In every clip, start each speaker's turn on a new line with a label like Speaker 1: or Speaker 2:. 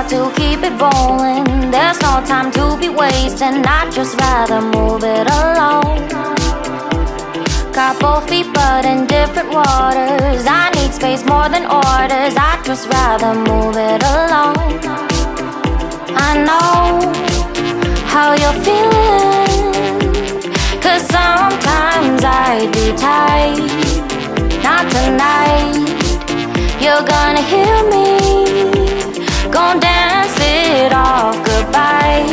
Speaker 1: To keep it rolling, there's no time to be wasting. I'd just rather move it alone. Got both feet but in different waters. I need space more than orders. I'd just rather move it alone. I know how you're feeling, 'cause sometimes I'd be tight. Not tonight. You're gonna hear me, gon' dance it off goodbye.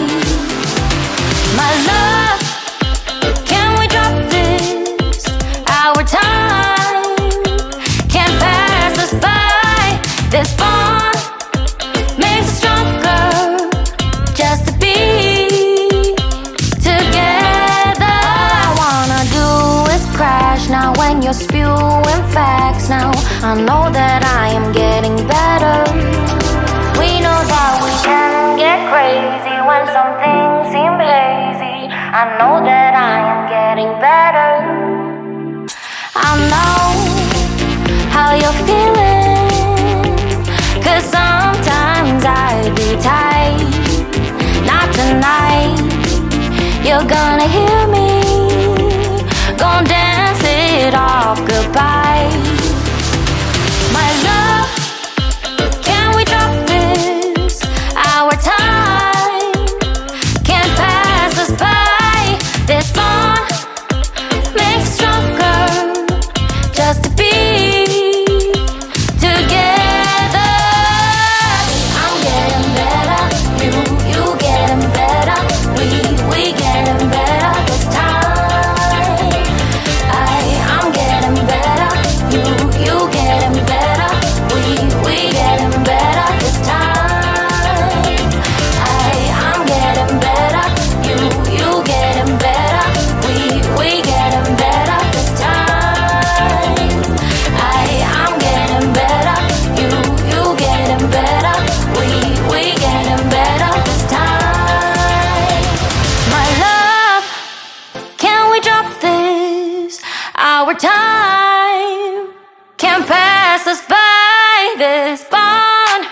Speaker 1: My love, can we drop this? Our time can't pass us by. This bond makes us stronger, just to be together. All I wanna do is crash now when you're spewing facts. Now I know that I am getting better. We know that we can get crazy when some things seem hazy. I know that I am getting better. I know how you're feeling, 'cause sometimes I'd be tight. Not tonight. You're gonna hear me, gon' dance it off goodbye. My love, can we drop this? Our time can't pass us by. This bond makes us stronger, just to be together. I'm getting better, you getting better. We getting better this time. I'm getting better, you getting better. We getting better this time. I'm getting better, you getting better. We getting better this time. I'm getting better, you getting better. We getting better this time. My love, can we drop this? Our time can't pass us by. This bond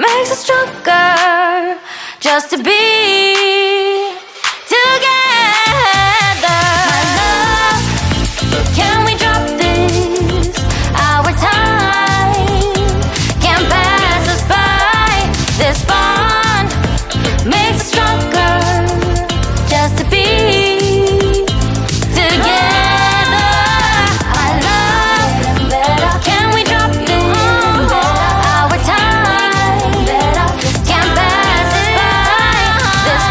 Speaker 1: makes us stronger, just to be together. My love, can we drop this? Our time can't pass us by. This bond makes us stronger, just to be together. I love, can we drop this? Our time can't pass us by. This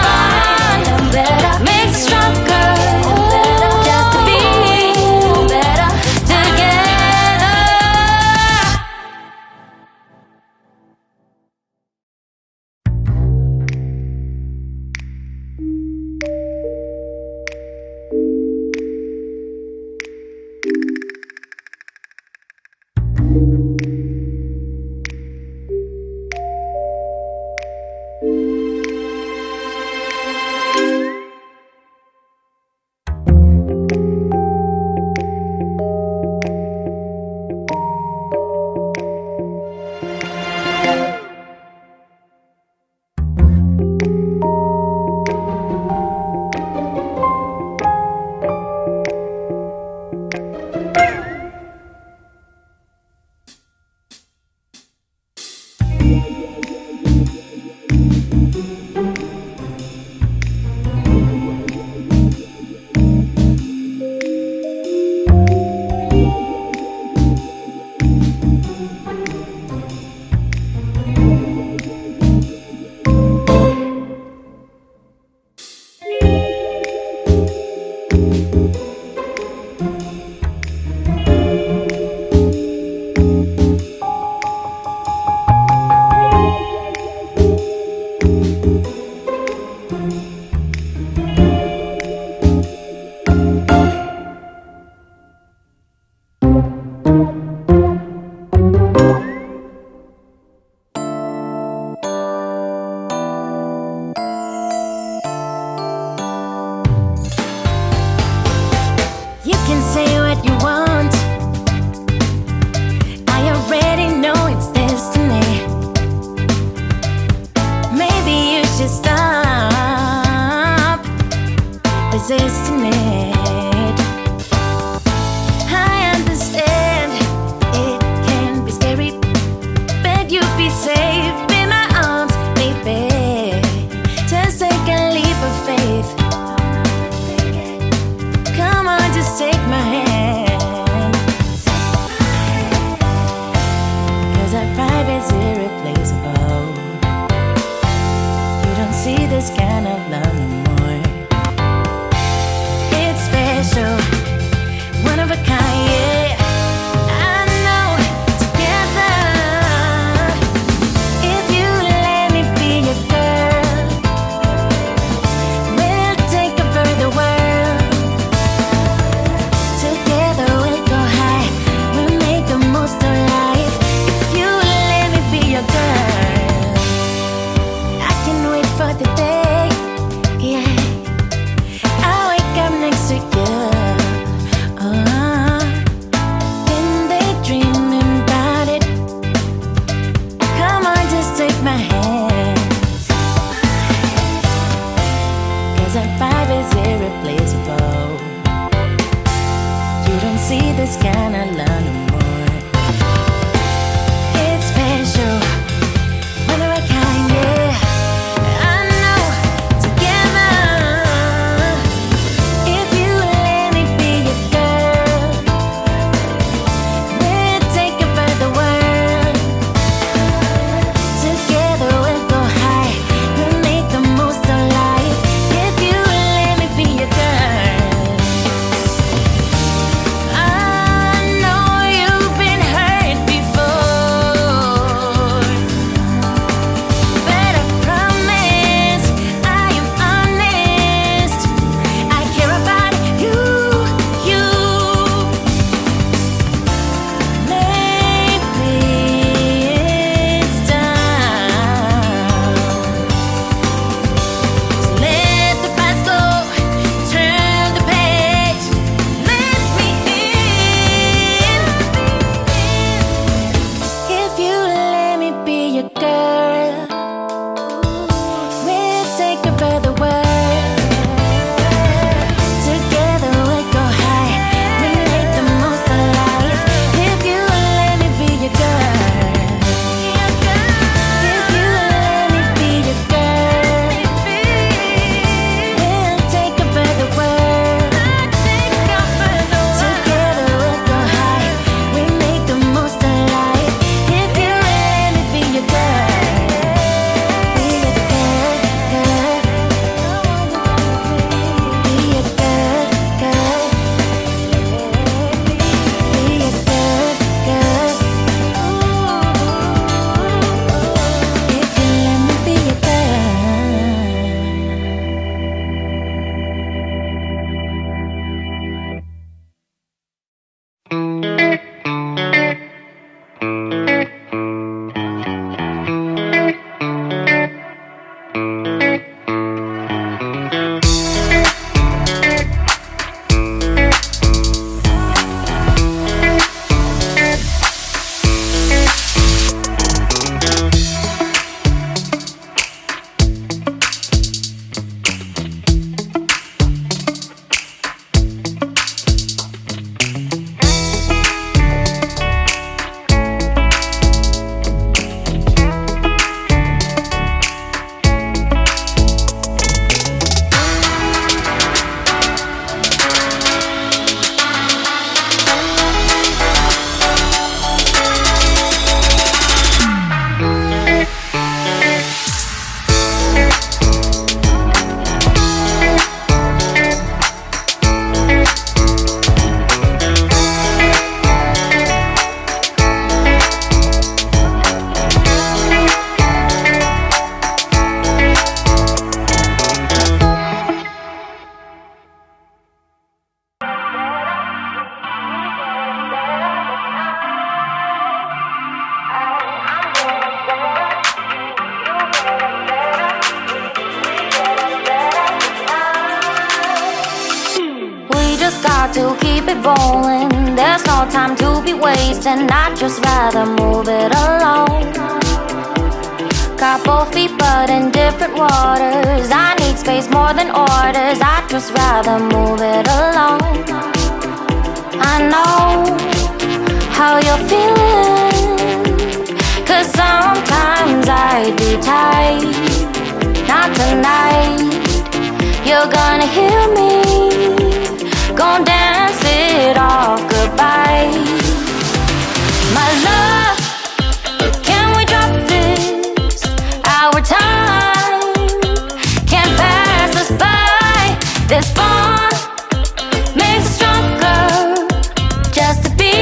Speaker 1: to keep it rolling. There's no time to be wasting. I'd just rather move it along. Got both feet but in different waters. I need space more than orders. I'd just rather move it along. I know how you're feeling, 'cause sometimes I'd be tight. Not tonight. You're gonna hear me, gon' dance it off goodbye. My love, can we drop this? Our time can't pass us by. This bond makes us stronger, just to be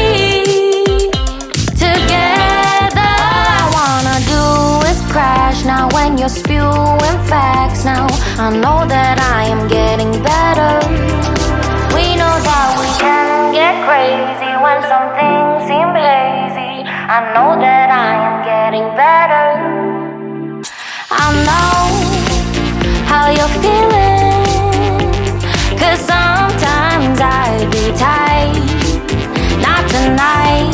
Speaker 1: together. All I wanna do is crash now when you're spewing facts. Now I know that I am getting better. We know that we can get crazy when some things seem hazy. I know that I am getting better. I know how you're feeling, 'cause sometimes I'd be tight. Not tonight.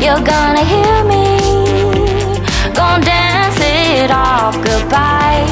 Speaker 1: You're gonna hear me, gon' dance it off goodbye.